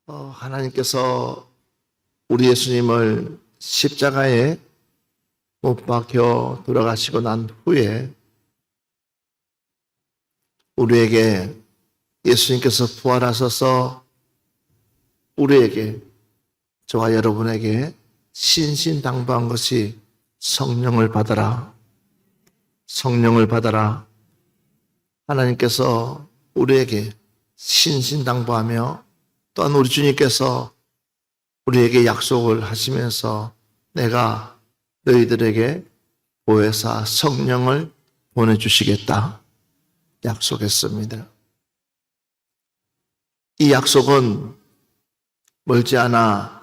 하나님께서 우리 예수님을 십자가에 못 박혀 돌아가시고 난 후에 우리에게 예수님께서 부활하셔서 우리에게, 저와 여러분에게 신신당부한 것이 성령을 받아라. 성령을 받아라. 하나님께서 우리에게 신신당부하며 또한 우리 주님께서 우리에게 약속을 하시면서 내가 너희들에게 보혜사 성령을 보내주시겠다 약속했습니다. 이 약속은 멀지 않아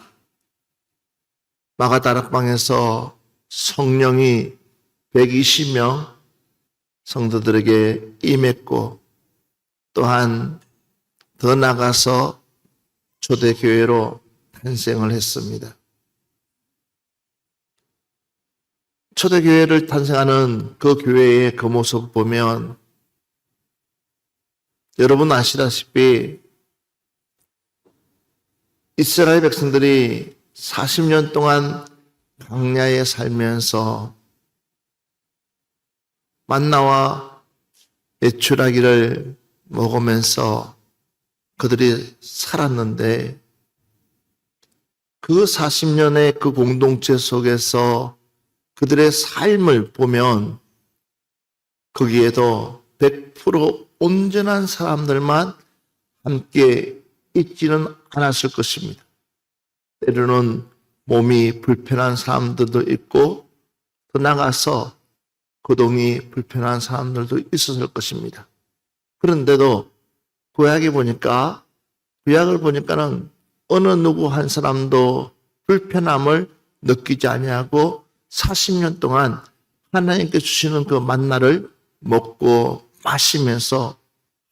마가다락방에서 성령이 120명 성도들에게 임했고, 또한 더 나가서 초대교회로 탄생을 했습니다. 초대교회를 탄생하는 그 교회의 그 모습 보면 여러분 아시다시피 이스라엘 백성들이 40년 동안 광야에 살면서 만나와 메추라기를 먹으면서 그들이 살았는데, 그 40년의 그 공동체 속에서 그들의 삶을 보면 거기에도 100% 온전한 사람들만 함께 있지는 않았을 것입니다. 때로는 몸이 불편한 사람들도 있고, 더 나가서 거동이 불편한 사람들도 있었을 것입니다. 그런데도 구약을 보니까는 어느 누구 한 사람도 불편함을 느끼지 아니하고 40년 동안 하나님께 주시는 그 만나를 먹고 마시면서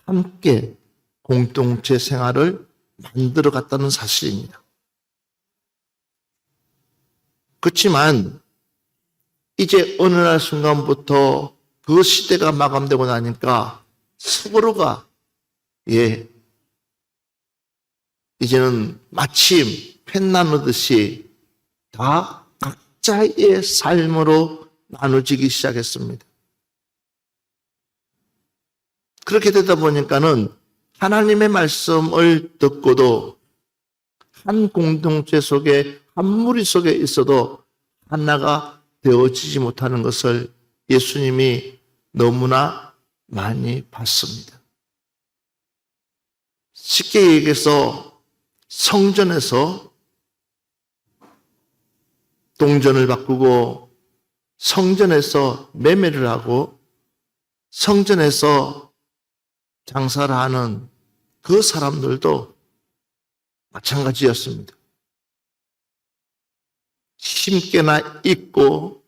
함께 공동체 생활을 만들어 갔다는 사실입니다. 그렇지만 이제 어느 날 순간부터 그 시대가 마감되고 나니까 서로가 이제는 마침 펜 나누듯이 다 각자의 삶으로 나눠지기 시작했습니다. 그렇게 되다 보니까는 하나님의 말씀을 듣고도 한 공동체 속에, 한 무리 속에 있어도 하나가 되어지지 못하는 것을 예수님이 너무나 많이 봤습니다. 쉽게 얘기해서 성전에서 동전을 바꾸고, 성전에서 매매를 하고, 성전에서 장사를 하는 그 사람들도 마찬가지였습니다. 힘께나 있고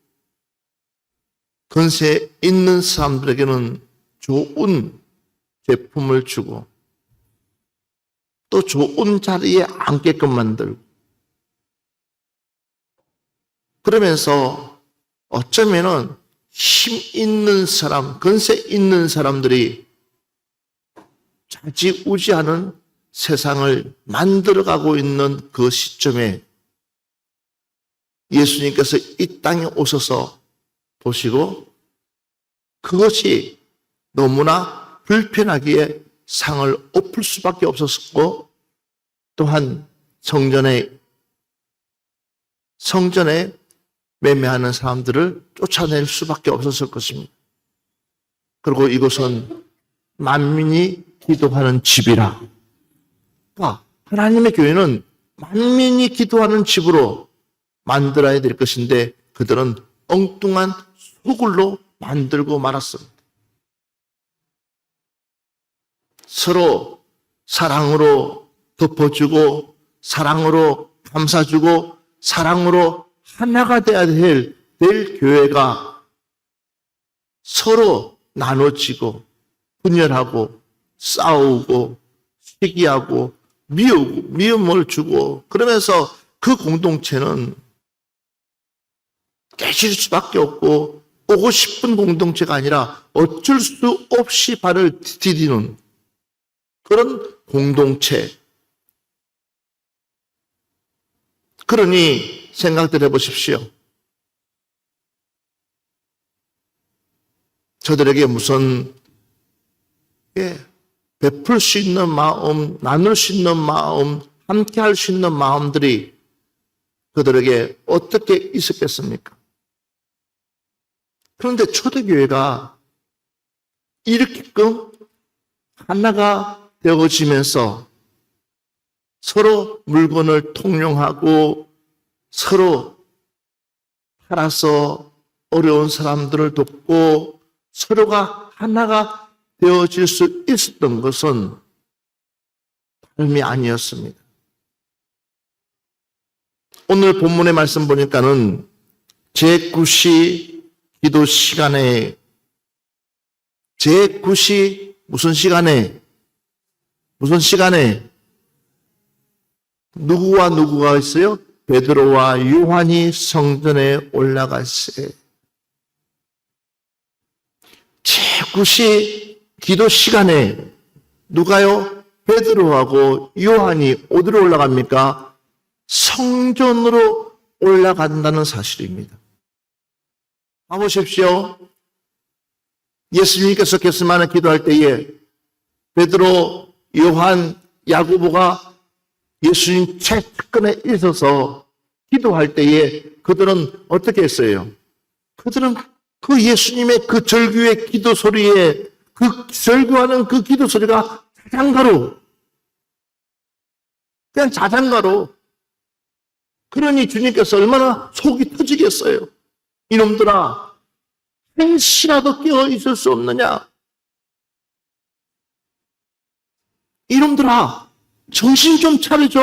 근세 있는 사람들에게는 좋은 제품을 주고 또 좋은 자리에 앉게끔 만들고, 그러면서 어쩌면은 힘 있는 사람, 근세 있는 사람들이 좌지우지하는 세상을 만들어가고 있는 그 시점에 예수님께서 이 땅에 오셔서 보시고 그것이 너무나 불편하기에 상을 엎을 수밖에 없었고, 또한 성전에 매매하는 사람들을 쫓아낼 수밖에 없었을 것입니다. 그리고 이것은 만민이 기도하는 집이라. 하나님의 교회는 만민이 기도하는 집으로 만들어야 될 것인데 그들은 엉뚱한 소굴로 만들고 말았습니다. 서로 사랑으로 덮어주고, 사랑으로 감싸주고, 사랑으로 하나가 되어야 될 교회가 서로 나눠지고 분열하고 싸우고 시기하고 미움을 주고, 그러면서 그 공동체는 깨질 수밖에 없고 오고 싶은 공동체가 아니라 어쩔 수 없이 발을 디디는 그런 공동체, 그러니 생각들 해보십시오. 저들에게 무슨 베풀 수 있는 마음, 나눌 수 있는 마음, 함께 할 수 있는 마음들이 그들에게 어떻게 있었겠습니까? 그런데 초대교회가 이렇게끔 하나가 되어지면서 서로 물건을 통용하고 서로 살아서 어려운 사람들을 돕고 서로가 하나가 되어질 수 있었던 것은 다름이 아니었습니다. 오늘 본문의 말씀 보니까는 제9시 기도 시간에 제9시 무슨 시간에 누구와 누구가 있어요? 베드로와 요한이 성전에 올라갔어요. 제9시 기도 시간에 누가요? 베드로하고 요한이 어디로 올라갑니까? 성전으로 올라간다는 사실입니다. 봐보십시오. 예수님께서 겟세마네 기도할 때에 베드로, 요한, 야고보가 예수님 최측근에 있어서 기도할 때에 그들은 어떻게 했어요? 그들은 그 예수님의 그 절규의 기도 소리에 그 절규하는 그 기도 소리가 자장가로 그냥 자장가로 그러니 주님께서 얼마나 속이 터지겠어요. 이놈들아 한시라도 깨어 있을 수 없느냐? 이놈들아 정신 좀 차려줘.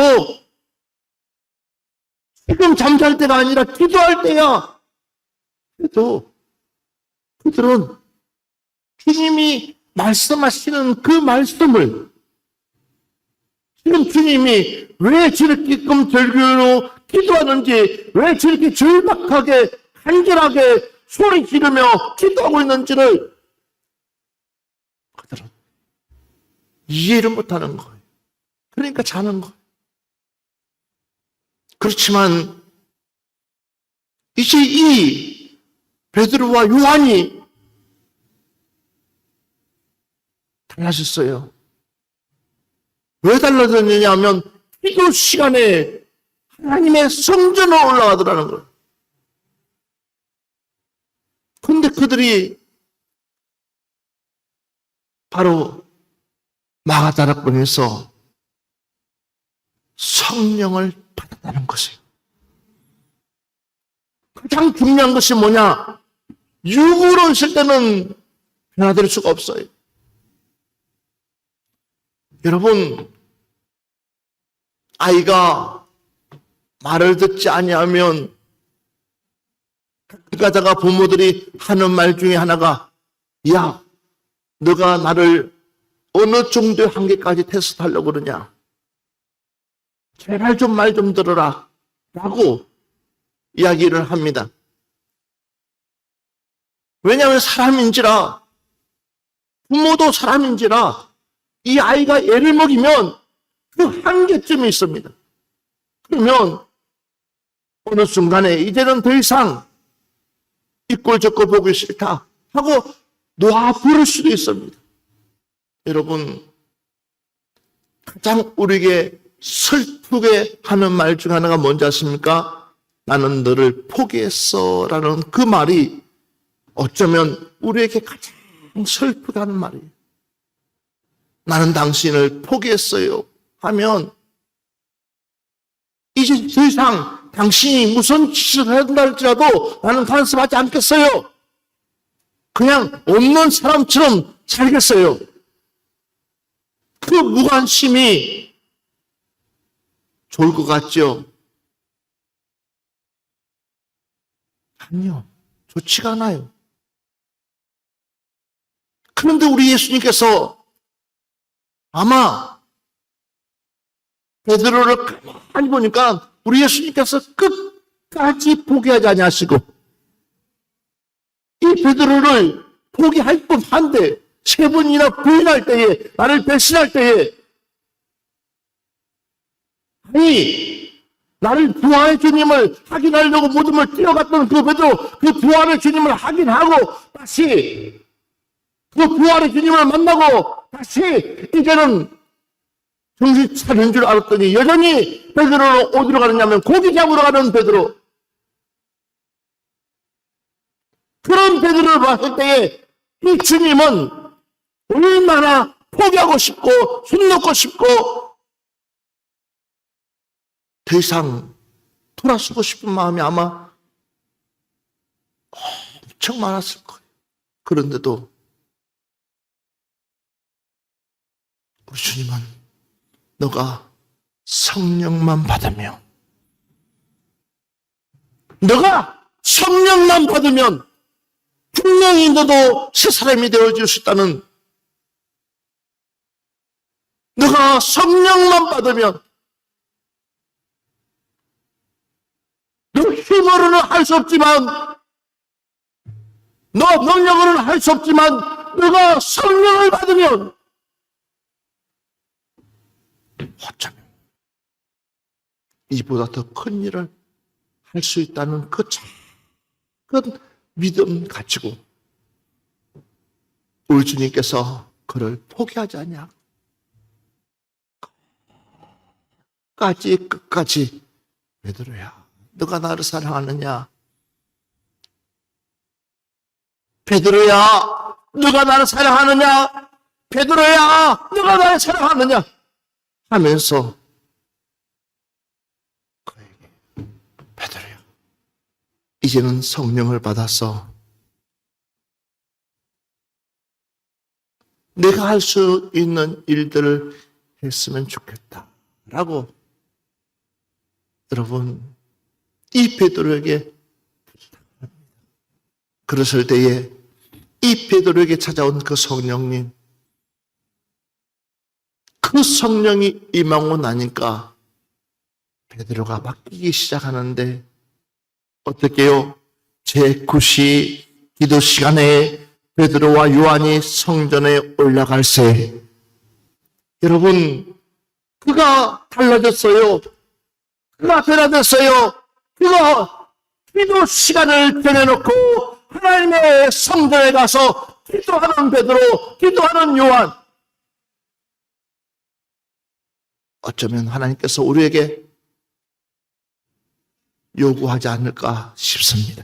지금 잠잘 때가 아니라 기도할 때야. 그래도 그들은 주님이 말씀하시는 그 말씀을 지금 주님이 왜 저렇게끔 절규로 기도하는지, 왜 저렇게 절박하게 간절하게 소리 지르며 기도하고 있는지를 그들은 이해를 못하는 거예요. 그러니까 자는 거예요. 그렇지만 이제 이 베드로와 요한이 달라졌어요. 왜 달라졌느냐 하면 기도 시간에 하나님의 성전으로 올라가더라는 거예요. 그런데 그들이 바로 마가다락방에서 성령을 받았다는 것이에요. 가장 중요한 것이 뭐냐? 육으로 있을 때는 변화될 수가 없어요. 여러분, 아이가 말을 듣지 아니하면 가다가 부모들이 하는 말 중에 하나가 야, 너가 나를 어느 정도의 한계까지 테스트하려고 그러냐? 제발 좀 말 좀 들어라 라고 이야기를 합니다. 왜냐하면 사람인지라 부모도 사람인지라 이 아이가 애를 먹이면 그 한계점이 있습니다. 그러면 어느 순간에 이제는 더 이상 이 꼴 저 꼴 보기 싫다 하고 놓아 부를 수도 있습니다. 여러분, 가장 우리에게 슬프게 하는 말 중 하나가 뭔지 아십니까? 나는 너를 포기했어 라는 그 말이 어쩌면 우리에게 가장 슬프게 하는 말이에요. 나는 당신을 포기했어요 하면 이제 더 이상 당신이 무슨 짓을 한다 할지라도 나는 간섭하지 않겠어요. 그냥 없는 사람처럼 살겠어요. 그 무관심이 좋을 것 같죠? 아니요. 좋지가 않아요. 그런데 우리 예수님께서 아마 베드로를 가만히 보니까 우리 예수님께서 끝까지 포기하지 아니하시고 이 베드로를 포기할 법한데 세 번이나 부인할 때에 나를 배신할 때에 아니 나를 부활의 주님을 확인하려고 무덤을 뛰어갔던 그 베드로, 그 부활의 주님을 확인하고 다시 그 부활의 주님을 만나고 다시 이제는 정신 차린 줄 알았더니 여전히 베드로는 어디로 가느냐면 고기 잡으러 가는 베드로. 그런 베드로를 봤을 때에 이 주님은 얼마나 포기하고 싶고 손 놓고 싶고 더 이상 돌아서고 싶은 마음이 아마 엄청 많았을 거예요. 그런데도 우리 주님은 너가 성령만 받으면, 너가 성령만 받으면 분명히 너도 새 사람이 되어질 수 있다는, 너가 성령만 받으면 너 힘으로는 할 수 없지만, 너 능력으로는 할 수 없지만 너가 성령을 받으면 어쩌면 이보다 더 큰 일을 할 수 있다는 그 작은 믿음 가지고 우리 주님께서 그를 포기하지 않냐. 끝까지 베드로야, 너가 나를 사랑하느냐? 베드로야, 너가 나를 사랑하느냐? 베드로야, 너가 나를 사랑하느냐? 하면서 그에게, 베드로야, 이제는 성령을 받아서 내가 할 수 있는 일들을 했으면 좋겠다 라고 여러분 이 베드로에게 부탁합니다. 그랬을 때에 이 베드로에게 찾아온 그 성령님, 그 성령이 임하고 나니까 베드로가 바뀌기 시작하는데 어떻게요? 제9시 기도 시간에 베드로와 요한이 성전에 올라갈새 여러분 그가 달라졌어요. 그가 변화됐어요. 그가 기도 시간을 정해놓고 하나님의 성전에 가서 기도하는 베드로, 기도하는 요한. 어쩌면 하나님께서 우리에게 요구하지 않을까 싶습니다.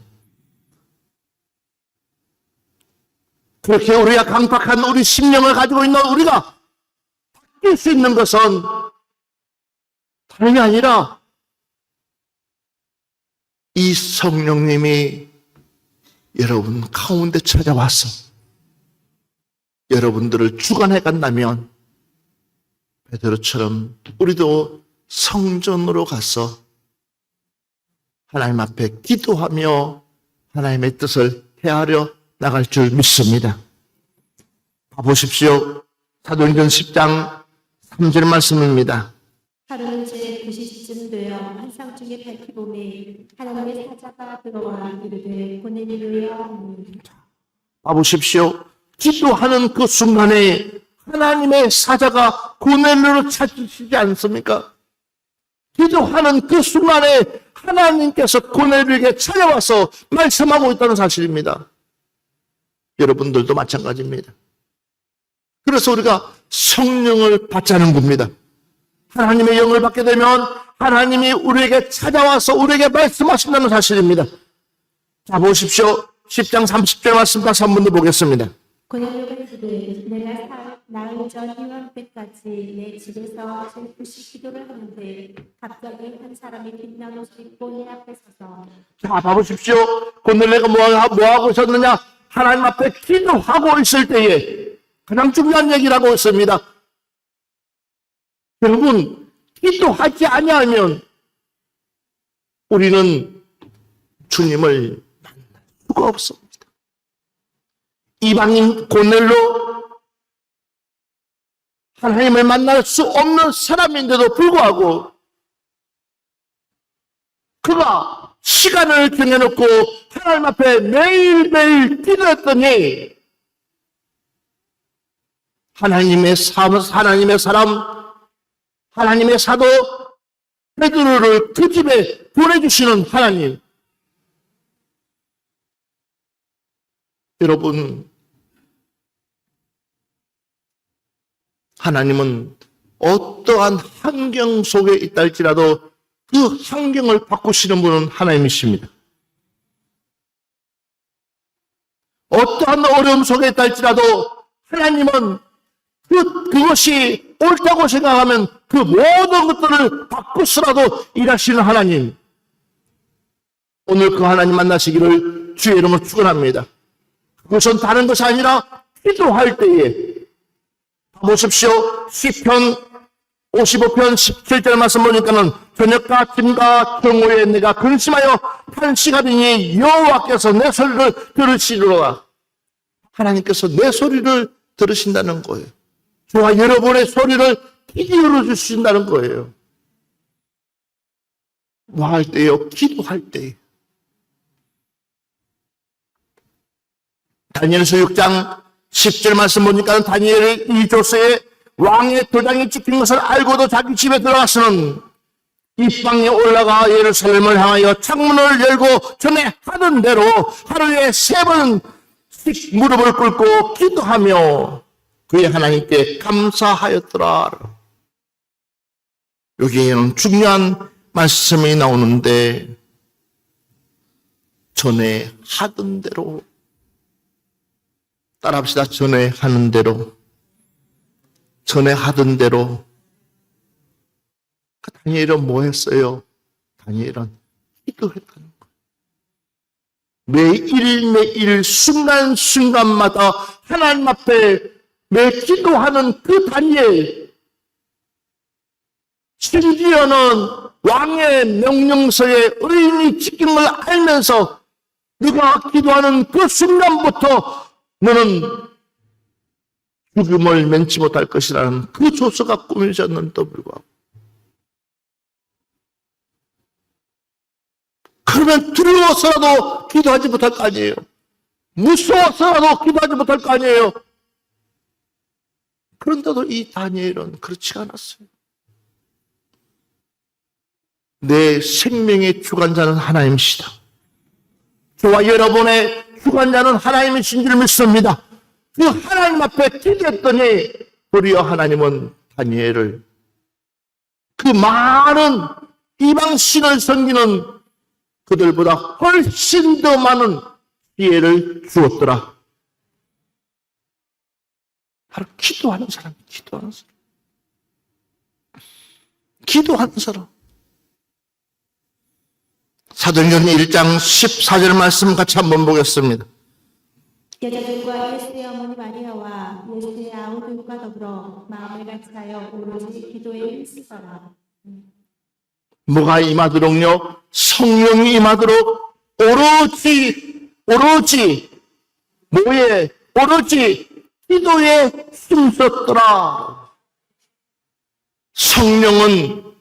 그렇게 우리가 강팍한 우리 심령을 가지고 있는 우리가 바뀔 수 있는 것은 다름이 아니라 이 성령님이 여러분 가운데 찾아와서 여러분들을 주관해 간다면 베드로처럼 우리도 성전으로 가서 하나님 앞에 기도하며 하나님의 뜻을 헤아려 나갈 줄 믿습니다. 봐보십시오. 사도행전 10장 3절 말씀입니다. 하루는 제9시쯤 되어 환상 중에 밝히보매 하나님의 사자가 들어와 이르되 고넬료여 하니. 봐보십시오. 기도하는 그 순간에 하나님의 사자가 고넬료를 찾으시지 않습니까? 기도하는 그 순간에 하나님께서 고넬료에게 찾아와서 말씀하고 있다는 사실입니다. 여러분들도 마찬가지입니다. 그래서 우리가 성령을 받자는 겁니다. 하나님의 영을 받게 되면 하나님이 우리에게 찾아와서 우리에게 말씀하신다는 사실입니다. 자, 보십시오. 10장 30절 말씀 다시 한 번 더 보겠습니다. 고넬료가 이르되 내가 나흘 전 이맘 때까지 내 집에서 제9시 기도를 하는데 갑자기 한 사람이 빛난 옷을 입고 내 앞에 서서. 자, 봐보십시오. 고넬료가 뭐하고 있었느냐? 하나님 앞에 기도하고 있을 때에 가장 중요한 얘기라고 했습니다. 여러분, 기도하지 아니하면 우리는 주님을 만날 수가 없습니다. 이방인 고넬료, 하나님을 만날 수 없는 사람인데도 불구하고 그가 시간을 정해놓고 하나님 앞에 매일매일 기도했더니 하나님의 사람, 하나님의 사도 베드로를 그 집에 보내주시는 하나님. 여러분, 하나님은 어떠한 환경 속에 있다 할지라도 그 환경을 바꾸시는 분은 하나님이십니다. 어떠한 어려움 속에 있다 할지라도 하나님은 그것이 옳다고 생각하면 그 모든 것들을 바꾸시라도 일하시는 하나님. 오늘 그 하나님 만나시기를 주의 이름으로 축원합니다. 그것은 다른 것이 아니라 기도할 때에 보십시오. 시편 55편 17절 말씀 보니까는 저녁과 아침과 정오에 내가 근심하여 탄식하더니 여호와께서 내 소리를 들으시리로다. 하나님께서 내 소리를 들으신다는 거예요. 저와 여러분의 소리를 귀 열어 주신다는 거예요. 뭐 할 때요? 기도할 때. 다니엘서 6장 10절 말씀 보니까 다니엘이 이 조서에 왕의 도장이 찍힌 것을 알고도 자기 집에 들어가서는 이 방에 올라가 예루살렘을 향하여 창문을 열고 전에 하던 대로 하루에 3번씩 무릎을 꿇고 기도하며 그의 하나님께 감사하였더라. 여기에는 중요한 말씀이 나오는데 전에 하던 대로 따라합시다. 전에 하는 대로. 전에 하던 대로. 다니엘은 뭐 했어요? 다니엘은 기도했다는 거예요. 매일 순간순간마다 하나님 앞에 매 기도하는 그 다니엘. 심지어는 왕의 명령서에 의인이 찍힌 걸 알면서 네가 기도하는 그 순간부터 너는 죽음을 면치 못할 것이라는 그 조서가 꾸며졌는데도 불구하고 그러면 두려워서라도 기도하지 못할 거 아니에요. 무서워서라도 기도하지 못할 거 아니에요. 그런데도 이 다니엘은 그렇지 않았어요. 내 생명의 주관자는 하나님이시다. 저와 여러분의 주관자는 하나님이신 줄 믿습니다. 그 하나님 앞에 기도했더니 도리어 하나님은 다니엘을 그 많은 이방 신을 섬기는 그들보다 훨씬 더 많은 기회를 주었더라. 바로 기도하는 사람, 기도하는 사람. 기도하는 사람. 사도행전 1장 14절 말씀 같이 한번 보겠습니다. 여자들과 예수의 어머니 마리아와 예수의 아우들과 더불어 마음을 같이하여 오로지 기도에 힘쓰더라. 뭐가 임하도록요? 성령이 임하도록 오로지 뭐에? 오로지 기도에 힘썼더라. 성령은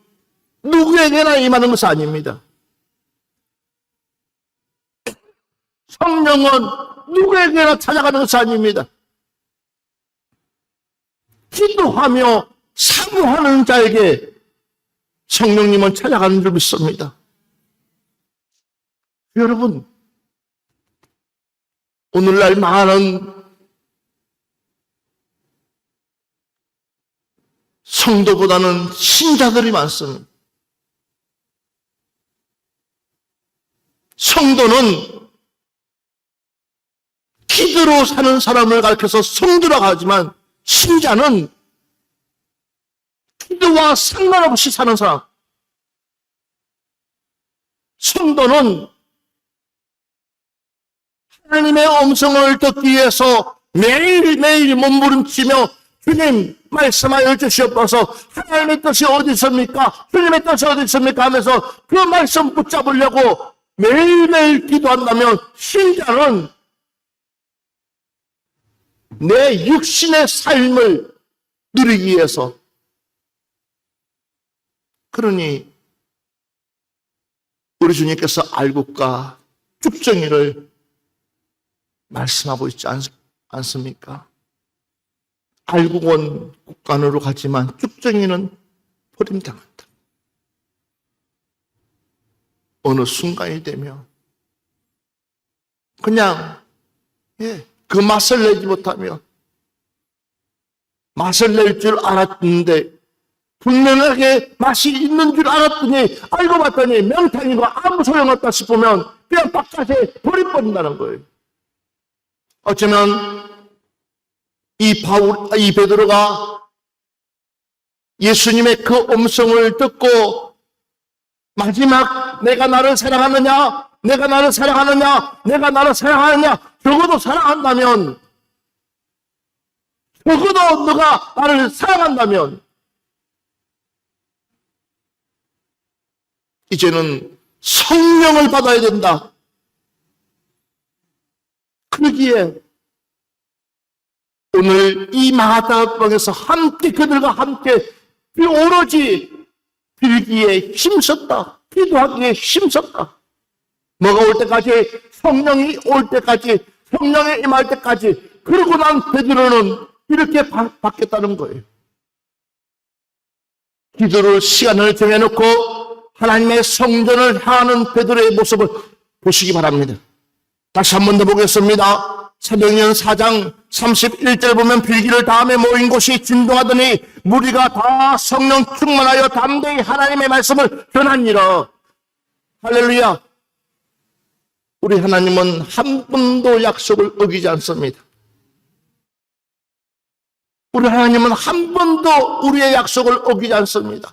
누구에게나 임하는 것이 아닙니다. 성령은 누구에게나 찾아가는 것이 아닙니다. 기도하며 사모하는 자에게 성령님은 찾아가는 줄 믿습니다. 여러분, 오늘날 많은 성도보다는 신자들이 많습니다. 성도는 기도로 사는 사람을 가르쳐서 성도라고 하지만 신자는 기도와 상관없이 사는 사람. 성도는 하나님의 음성을 듣기 위해서 매일매일 몸부림치며 주님 말씀하여 주시옵소서. 하나님의 뜻이 어디 있습니까? 주님의 뜻이 어디 있습니까? 하면서 그 말씀 붙잡으려고 매일매일 기도한다면 신자는 내 육신의 삶을 누리기 위해서 그러니 우리 주님께서 알곡과 쭉정이를 말씀하고 있지 않습니까? 알곡은 국간으로 가지만 쭉정이는 버림당한다. 어느 순간이 되면 그냥 그 맛을 내지 못하면 맛을 낼 줄 알았는데 분명하게 맛이 있는 줄 알았더니 알고 봤더니 명탕이고 아무 소용없다 싶으면 그냥 바깥에 버려버린다는 거예요. 어쩌면 이 베드로가 예수님의 그 음성을 듣고 마지막 내가 나를 사랑하느냐, 내가 나를 사랑하느냐, 내가 나를 사랑하느냐, 적어도 사랑한다면, 적어도 너가 나를 사랑한다면 이제는 성령을 받아야 된다. 그러기에 오늘 이 마가다락방에서 함께 그들과 함께 오로지 빌기에 힘썼다. 기도하기에 힘썼다. 뭐가 올 때까지? 성령이 올 때까지, 성령이 임할 때까지. 그러고 난 베드로는 이렇게 바뀌었다는 거예요. 기도를 시간을 정해놓고 하나님의 성전을 향하는 베드로의 모습을 보시기 바랍니다. 다시 한 번 더 보겠습니다. 사도행전 4장 31절 보면 빌기를 다음에 모인 곳이 진동하더니 무리가 다 성령 충만하여 담대히 하나님의 말씀을 전하니라. 할렐루야. 우리 하나님은 한 번도 약속을 어기지 않습니다. 우리 하나님은 한 번도 우리의 약속을 어기지 않습니다.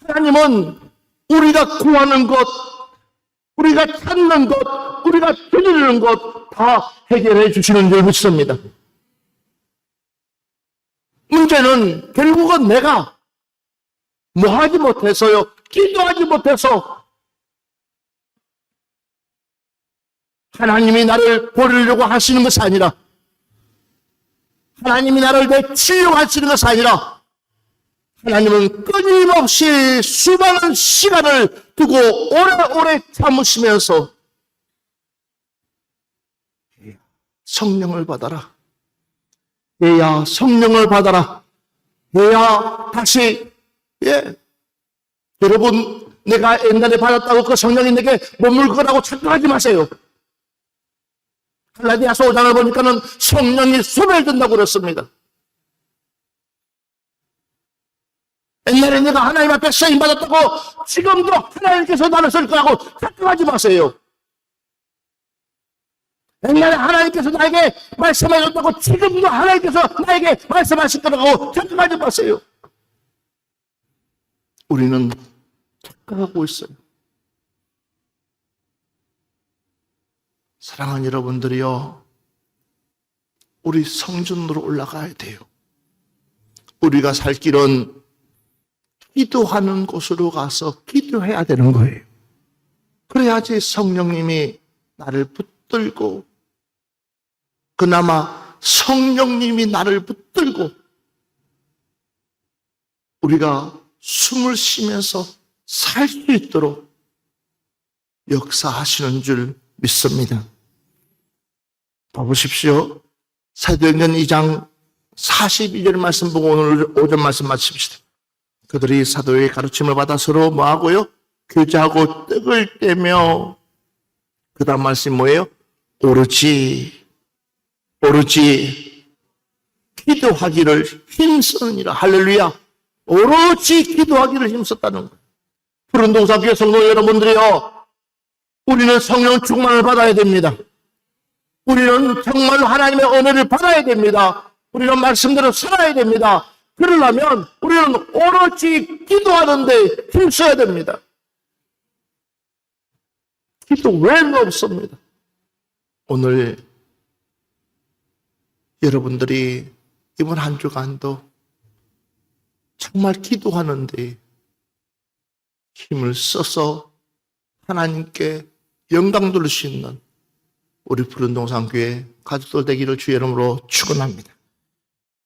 하나님은 우리가 구하는 것, 우리가 찾는 것, 우리가 드리는 것 다 해결해 주시는 줄 믿습니다. 문제는 결국은 내가 뭐 하지 못해서요, 기도하지 못해서 하나님이 나를 버리려고 하시는 것이 아니라, 하나님이 나를 내치려고 하시는 것이 아니라, 하나님은 끊임없이 수많은 시간을 두고 오래오래 참으시면서 성령을 받아라. 얘야, 성령을 받아라. 얘야, 다시, 여러분, 내가 옛날에 받았다고 그 성령이 내게 머물 거라고 착각하지 마세요. 갈라디아서 5장을 보니까는 성령이 소멸된다고 그랬습니다. 옛날에 내가 하나님 앞에 쓰임 받았다고 지금도 하나님께서 나를 쓸 거라고 착각하지 마세요. 옛날에 하나님께서 나에게 말씀하셨다고 지금도 하나님께서 나에게 말씀하실 거라고 착각하지 마세요. 우리는 착각하고 있어요. 사랑하는 여러분들이요, 우리 성전으로 올라가야 돼요. 우리가 살 길은 기도하는 곳으로 가서 기도해야 되는 거예요. 그래야지 성령님이 나를 붙들고, 그나마 성령님이 나를 붙들고 우리가 숨을 쉬면서 살 수 있도록 역사하시는 줄 믿습니다. 봐보십시오. 사도행전 2장 42절 말씀 보고 오늘 오전 말씀 마칩시다. 그들이 사도의 가르침을 받아 서로 뭐하고요? 교제하고 떡을 떼며, 그 다음 말씀이 뭐예요? 오로지 기도하기를 힘쓰느니라. 할렐루야. 오로지 기도하기를 힘썼다는 거예요. 푸른동산교회 성도 여러분들이요, 우리는 성령 충만을 받아야 됩니다. 우리는 정말로 하나님의 은혜를 받아야 됩니다. 우리는 말씀대로 살아야 됩니다. 그러려면 우리는 오로지 기도하는데 힘써야 됩니다. 기도 외에는 없습니다. 오늘 여러분들이 이번 한 주간도 정말 기도하는데 힘을 써서 하나님께 영광 돌릴 수 있는 우리 푸른동산교회 가족들 되기를 주의 이름으로 축원합니다.